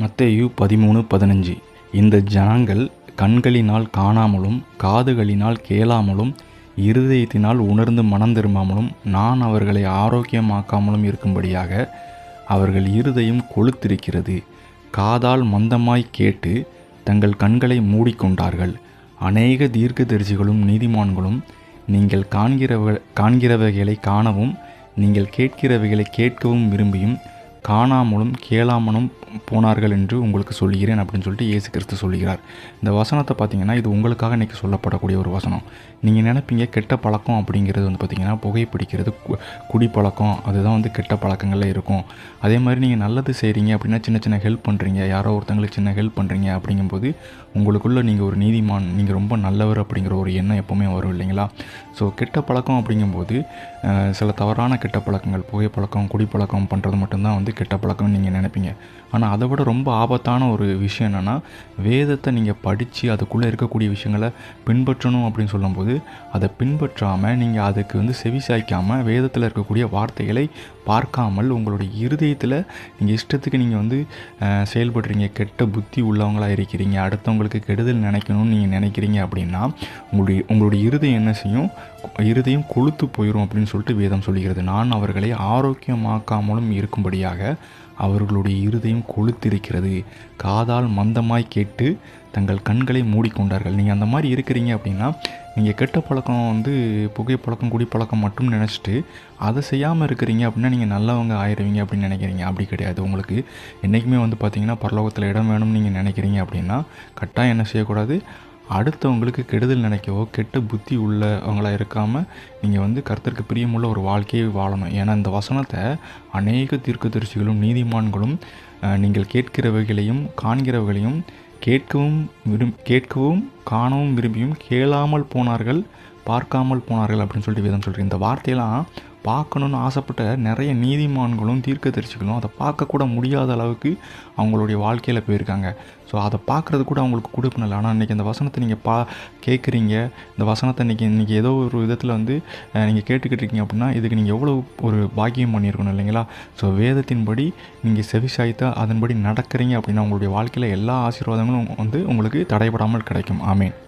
மத்தேயு 13:15 இந்த ஜனங்கள் கண்களினால் காணாமலும் காதுகளினால் கேளாமலும் இருதயத்தினால் உணர்ந்து மனம் திரும்பாமலும் நான் அவர்களை ஆரோக்கியமாக்காமலும் இருக்கும்படியாக அவர்கள் இருதயம் கொழுத்திருக்கிறது. காதால் மந்தமாய் கேட்டு தங்கள் கண்களை மூடிக்கொண்டார்கள். அநேக தீர்க்கதரிசிகளும் நீதிமான்களும் நீங்கள் காண்கிறவைகளை காணவும் நீங்கள் கேட்கிறவைகளை கேட்கவும் விரும்பியும் காணாமலும் கேளாமலும் போனார்கள் என்று உங்களுக்கு சொல்கிறேன் அப்படின்னு சொல்லிட்டு இயேசு கிறிஸ்து சொல்கிறார். இந்த வசனத்தை பார்த்திங்கன்னா இது உங்களுக்காக இன்றைக்கி சொல்லப்படக்கூடிய ஒரு வசனம். நீங்கள் நினைப்பீங்க கெட்ட பழக்கம் அப்படிங்கிறது வந்து பார்த்திங்கன்னா புகைப்பிடிக்கிறது, குடிப்பழக்கம், அதுதான் கெட்ட பழக்கங்களில் இருக்கும். அதே மாதிரி நீங்கள் நல்லது செய்கிறீங்க அப்படின்னா சின்ன சின்ன ஹெல்ப் பண்ணுறீங்க, யாரோ ஒருத்தங்களுக்கு சின்ன ஹெல்ப் பண்ணுறீங்க அப்படிங்கும்போது உங்களுக்குள்ளே நீங்கள் ஒரு நீதிமான், நீங்கள் ரொம்ப நல்லவர் அப்படிங்கிற ஒரு எண்ணம் எப்போவுமே வரும் இல்லைங்களா? ஸோ கெட்ட பழக்கம் அப்படிங்கும்போது சில தவறான கெட்ட பழக்கங்கள், புகைப்பழக்கம், குடிப்பழக்கம் பண்ணுறது மட்டும்தான் கெட்ட பழக்கம்னு நீங்கள் நினைப்பீங்க. ஆனால் அதை விட ரொம்ப ஆபத்தான ஒரு விஷயம் என்னென்னா, வேதத்தை நீங்கள் படித்து அதுக்குள்ளே இருக்கக்கூடிய விஷயங்களை பின்பற்றணும் அப்படின்னு சொல்லும்போது அதை பின்பற்றாமல் நீங்கள் அதுக்கு செவி சாய்க்காமல் வேதத்தில் இருக்கக்கூடிய வார்த்தைகளை பார்க்காமல் உங்களுடைய இருதயத்தில் நீங்கள் இஷ்டத்துக்கு நீங்கள் செயல்படுறீங்க, கெட்ட புத்தி உள்ளவங்களாக இருக்கிறீங்க, அடுத்தவங்களுக்கு கெடுதல் நினைக்கணும்னு நீங்கள் நினைக்கிறீங்க அப்படின்னா உங்களுடைய இருதயம் என்ன செய்யும்? இருதயம் கொழுத்து போயிடும் அப்படின்னு சொல்லிட்டு வேதம் சொல்கிறது. நான் அவர்களை ஆரோக்கியமாக்காமலும் இருக்கும்படியாக அவர்களுடைய இருதயம் கொழுத்திருக்கிறது. காதால் மந்தமாய் கேட்டு தங்கள் கண்களை மூடிக்கொண்டார்கள். நீங்கள் அந்த மாதிரி இருக்கிறீங்க அப்படின்னா நீங்கள் கெட்ட பழக்கம் புகைப்பழக்கம், குடிப்பழக்கம் மட்டும் நினச்சிட்டு அதை செய்யாமல் இருக்கிறீங்க அப்படின்னா நீங்கள் நல்லவங்க ஆயிடுவீங்க அப்படின்னு நினைக்கிறீங்க. அப்படி கிடையாது. உங்களுக்கு என்றைக்குமே பார்த்திங்கன்னா பரலோகத்தில் இடம் வேணும்னு நீங்கள் நினைக்கிறீங்க அப்படின்னா கட்டாயம் என்ன செய்யக்கூடாது? அடுத்தவங்களுக்கு கெடுதல் நினைக்கவோ கெட்ட புத்தி உள்ளவங்களாக இருக்காமல் நீங்கள் கர்த்தருக்கு பிரியமுள்ள ஒரு வாழ்க்கையை வாழணும். ஏன்னா இந்த வசனத்தை அநேக தீர்க்கதரிசிகளும் நீதிமான்களும் நீங்கள் கேட்கிறவைகளையும் காண்கிறவைகளையும் கேட்கவும் காணவும் விரும்பியும் கேளாமல் போனார்கள், பார்க்காமல் போனார்கள் அப்படின்னு சொல்லிட்டு வேதம் சொல்கிறேன். இந்த வார்த்தையெல்லாம் பார்க்கணுன்னு ஆசைப்பட்ட நிறைய நீதிமான்களும் தீர்க்கதரிசிகளும் அதை பார்க்கக்கூட முடியாத அளவுக்கு அவங்களுடைய வாழ்க்கையில் போயிருக்காங்க. ஸோ அதை பார்க்குறது கூட அவங்களுக்கு கொடுப்பினல. ஆனால் இன்றைக்கி இந்த வசனத்தை நீங்கள் கேட்குறீங்க, இந்த வசனத்தை இன்றைக்கி ஏதோ ஒரு விதத்தில் நீங்கள் கேட்டுக்கிட்டு இருக்கீங்க அப்படின்னா இதுக்கு நீங்கள் எவ்வளோ ஒரு பாக்கியம் பண்ணியிருக்கணும் இல்லைங்களா? ஸோ வேதத்தின்படி நீங்கள் செவிசாய்த்தா அதன்படி நடக்கிறீங்க அப்படின்னா உங்களுடைய வாழ்க்கையில் எல்லா ஆசீர்வாதங்களும் உங்களுக்கு தடைபடாமல் கிடைக்கும். ஆமேன்.